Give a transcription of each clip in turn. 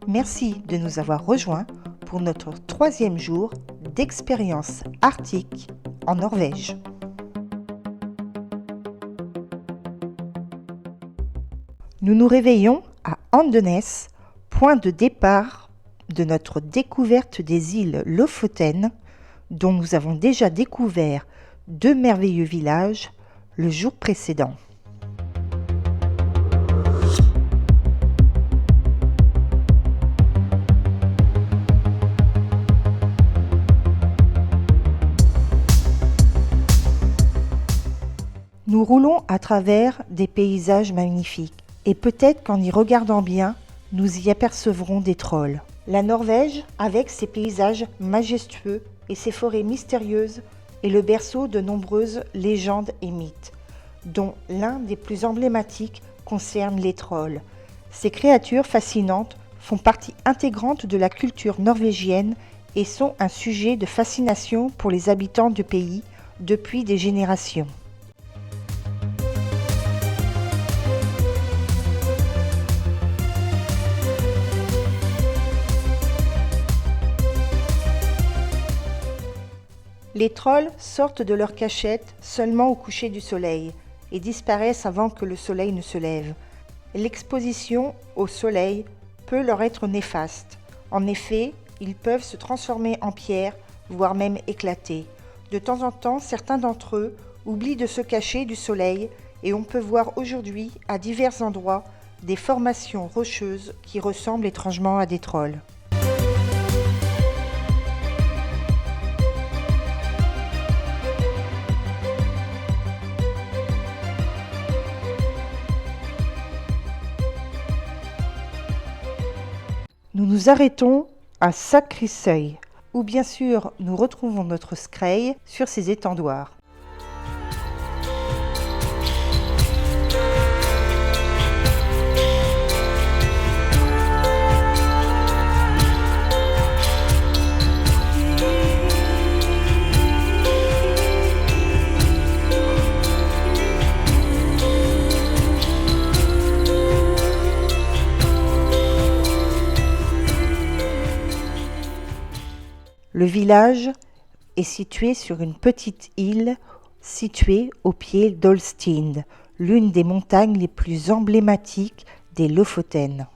Merci de nous avoir rejoints pour notre 3e jour d'expérience arctique en Norvège. Nous nous réveillons à Andenes, point de départ de notre découverte des îles Lofoten, dont nous avons déjà découvert 2 merveilleux villages le jour précédent. Nous roulons à travers des paysages magnifiques et peut-être qu'en y regardant bien, nous y apercevrons des trolls. La Norvège, avec ses paysages majestueux et ses forêts mystérieuses, est le berceau de nombreuses légendes et mythes, dont l'un des plus emblématiques concerne les trolls. Ces créatures fascinantes font partie intégrante de la culture norvégienne et sont un sujet de fascination pour les habitants du pays depuis des générations. Les trolls sortent de leur cachette seulement au coucher du soleil et disparaissent avant que le soleil ne se lève. L'exposition au soleil peut leur être néfaste. En effet, ils peuvent se transformer en pierre, voire même éclater. De temps en temps, certains d'entre eux oublient de se cacher du soleil et on peut voir aujourd'hui à divers endroits des formations rocheuses qui ressemblent étrangement à des trolls. Nous nous arrêtons à Sakrisøy, où bien sûr nous retrouvons notre Skreið sur ses étendoirs. Le village est situé sur une petite île située au pied d'Olstind, l'une des montagnes les plus emblématiques des Lofoten.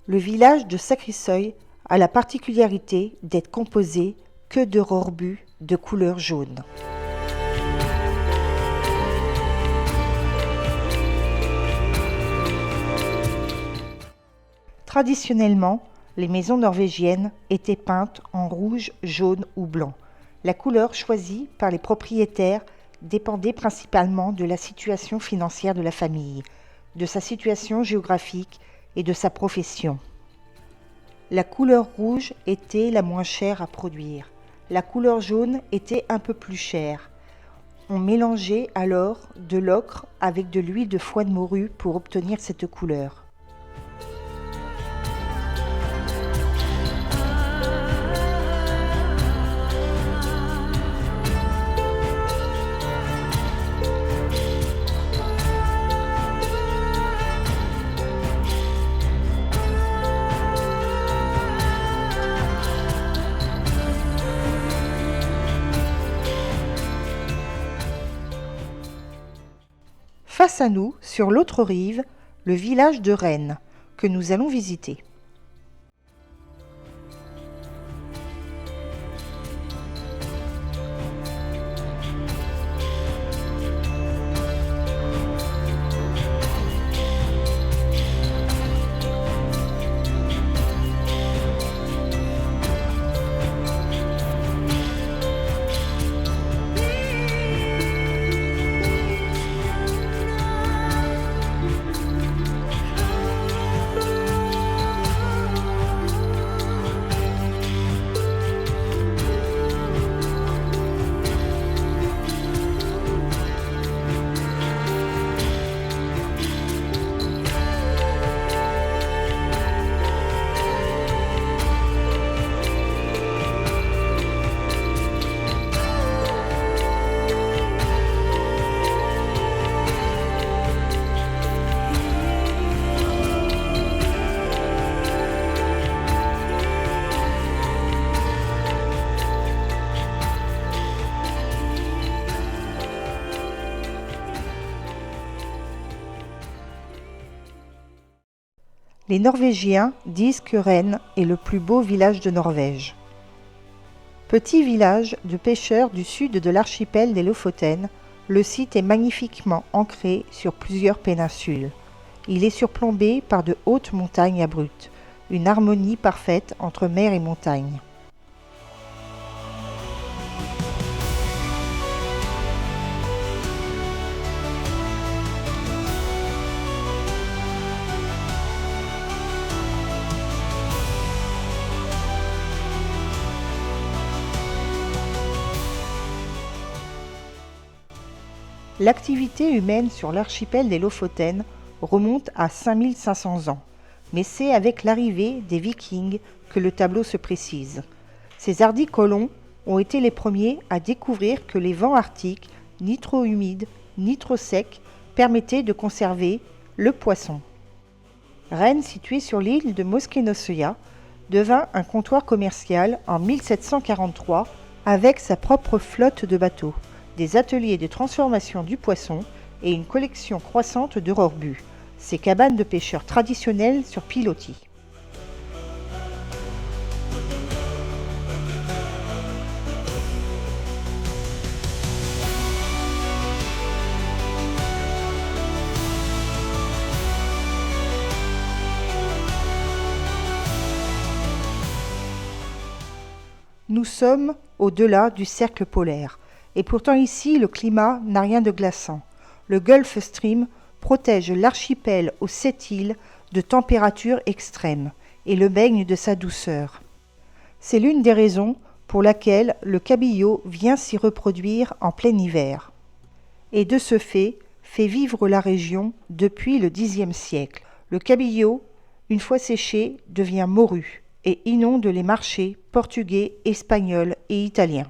Le village de Sakrisøy a la particularité d'être composé que de rorbus de couleur jaune. Traditionnellement, les maisons norvégiennes étaient peintes en rouge, jaune ou blanc. La couleur choisie par les propriétaires dépendait principalement de la situation financière de la famille, de sa situation géographique et de sa profession. La couleur rouge était la moins chère à produire. La couleur jaune était un peu plus chère. On mélangeait alors de l'ocre avec de l'huile de foie de morue pour obtenir cette couleur. Face à nous, sur l'autre rive, le village de Rennes, que nous allons visiter. Les Norvégiens disent que Rennes est le plus beau village de Norvège. Petit village de pêcheurs du sud de l'archipel des Lofoten, le site est magnifiquement ancré sur plusieurs péninsules. Il est surplombé par de hautes montagnes abruptes, une harmonie parfaite entre mer et montagne. L'activité humaine sur l'archipel des Lofoten remonte à 5500 ans, mais c'est avec l'arrivée des Vikings que le tableau se précise. Ces hardis colons ont été les premiers à découvrir que les vents arctiques, ni trop humides, ni trop secs, permettaient de conserver le poisson. Rennes, située sur l'île de Moskenossoia, devint un comptoir commercial en 1743 avec sa propre flotte de bateaux, des ateliers de transformation du poisson et une collection croissante de rorbus, ces cabanes de pêcheurs traditionnelles sur pilotis. Nous sommes au-delà du cercle polaire. Et pourtant ici, le climat n'a rien de glaçant. Le Gulf Stream protège l'archipel aux 7 îles de températures extrêmes et le baigne de sa douceur. C'est l'une des raisons pour laquelle le cabillaud vient s'y reproduire en plein hiver. Et de ce fait vivre la région depuis le Xe siècle. Le cabillaud, une fois séché, devient morue et inonde les marchés portugais, espagnols et italiens.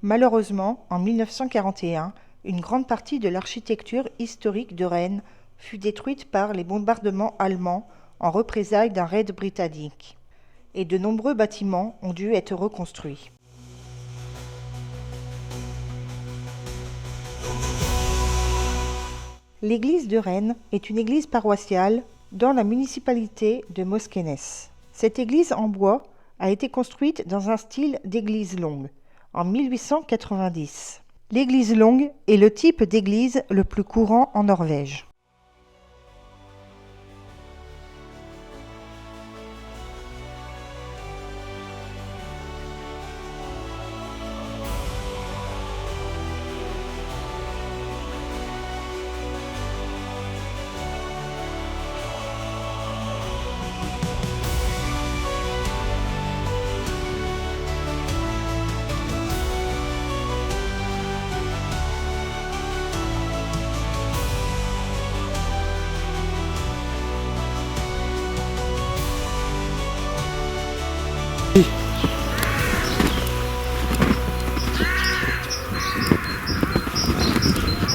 Malheureusement, en 1941, une grande partie de l'architecture historique de Rennes fut détruite par les bombardements allemands en représailles d'un raid britannique, et de nombreux bâtiments ont dû être reconstruits. L'église de Rennes est une église paroissiale dans la municipalité de Moskenes. Cette église en bois a été construite dans un style d'église longue, en 1890. L'église longue est le type d'église le plus courant en Norvège.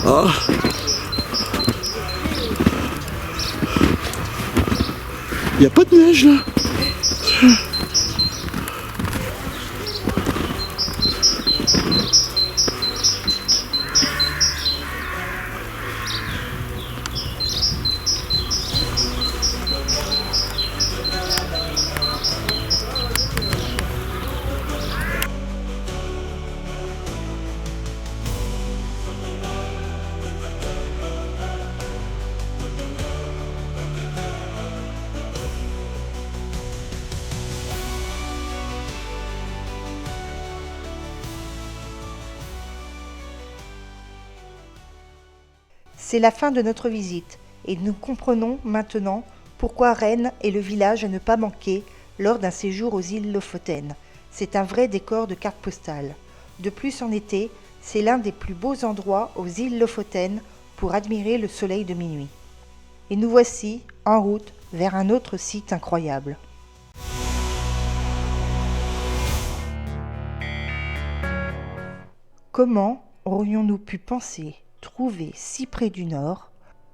Ah. Y a pas de neige là. C'est la fin de notre visite et nous comprenons maintenant pourquoi Rennes est le village à ne pas manquer lors d'un séjour aux îles Lofoten. C'est un vrai décor de carte postale. De plus, en été, c'est l'un des plus beaux endroits aux îles Lofoten pour admirer le soleil de minuit. Et nous voici en route vers un autre site incroyable. Comment aurions-nous pu penser trouver si près du nord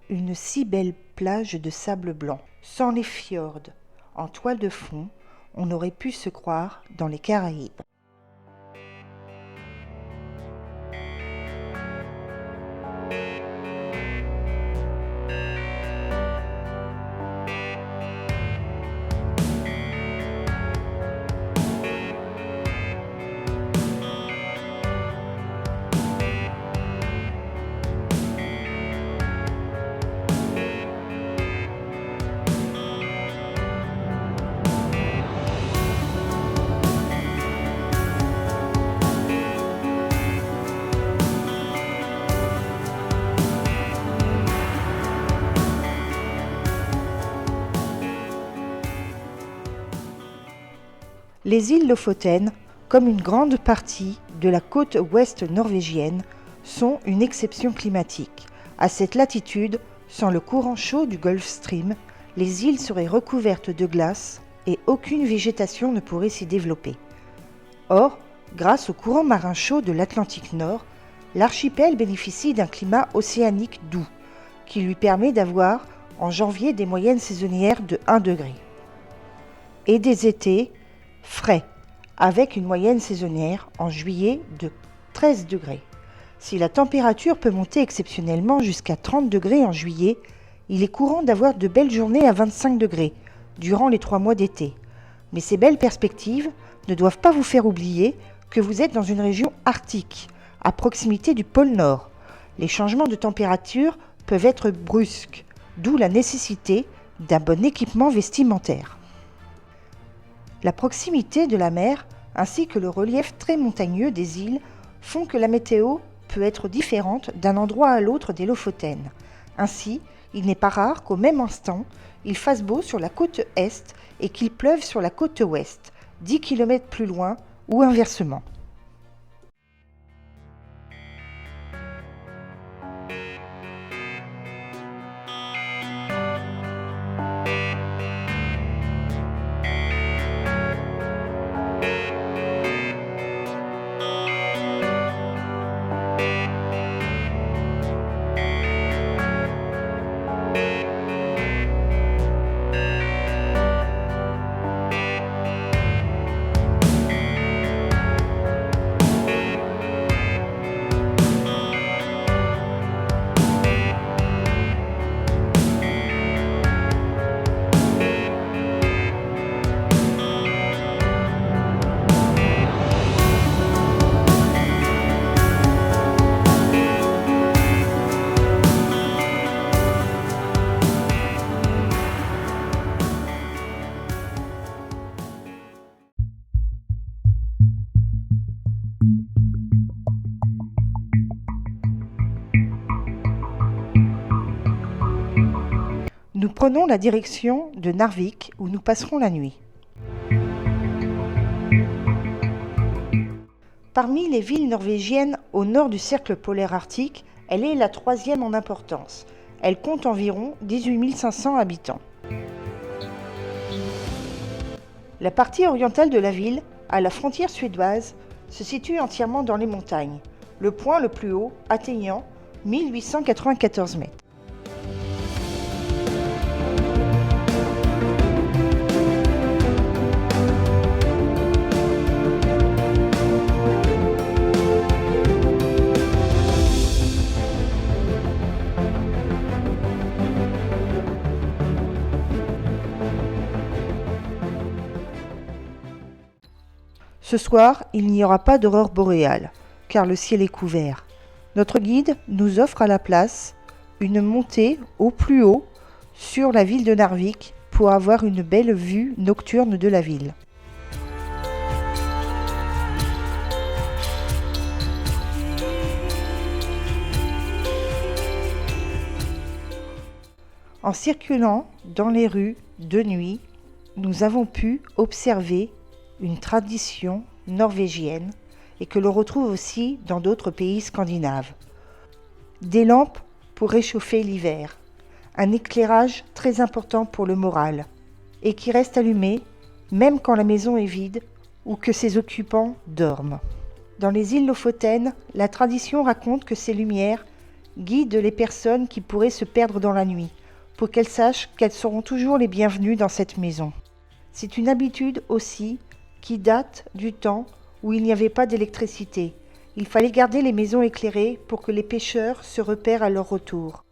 une si belle plage de sable blanc, sans les fjords en toile de fond? On aurait pu se croire dans les Caraïbes. Les îles Lofoten, comme une grande partie de la côte ouest norvégienne, sont une exception climatique. À cette latitude, sans le courant chaud du Gulf Stream, les îles seraient recouvertes de glace et aucune végétation ne pourrait s'y développer. Or, grâce au courant marin chaud de l'Atlantique Nord, l'archipel bénéficie d'un climat océanique doux, qui lui permet d'avoir en janvier des moyennes saisonnières de 1 degré. Et des étés frais, avec une moyenne saisonnière en juillet de 13 degrés. Si la température peut monter exceptionnellement jusqu'à 30 degrés en juillet, il est courant d'avoir de belles journées à 25 degrés durant les 3 mois d'été. Mais ces belles perspectives ne doivent pas vous faire oublier que vous êtes dans une région arctique, à proximité du pôle Nord. Les changements de température peuvent être brusques, d'où la nécessité d'un bon équipement vestimentaire. La proximité de la mer ainsi que le relief très montagneux des îles font que la météo peut être différente d'un endroit à l'autre des Lofoten. Ainsi, il n'est pas rare qu'au même instant, il fasse beau sur la côte est et qu'il pleuve sur la côte ouest, 10 km plus loin ou inversement. Nous prenons la direction de Narvik où nous passerons la nuit. Parmi les villes norvégiennes au nord du cercle polaire arctique, elle est la 3e en importance. Elle compte environ 18 500 habitants. La partie orientale de la ville, à la frontière suédoise, se situe entièrement dans les montagnes, le point le plus haut atteignant 1894 mètres. Ce soir, il n'y aura pas d'aurore boréale, car le ciel est couvert. Notre guide nous offre à la place une montée au plus haut sur la ville de Narvik pour avoir une belle vue nocturne de la ville. En circulant dans les rues de nuit, nous avons pu observer une tradition norvégienne et que l'on retrouve aussi dans d'autres pays scandinaves. Des lampes pour réchauffer l'hiver, un éclairage très important pour le moral et qui reste allumé même quand la maison est vide ou que ses occupants dorment. Dans les îles Lofoten, la tradition raconte que ces lumières guident les personnes qui pourraient se perdre dans la nuit, pour qu'elles sachent qu'elles seront toujours les bienvenues dans cette maison. C'est une habitude aussi qui date du temps où il n'y avait pas d'électricité. Il fallait garder les maisons éclairées pour que les pêcheurs se repèrent à leur retour.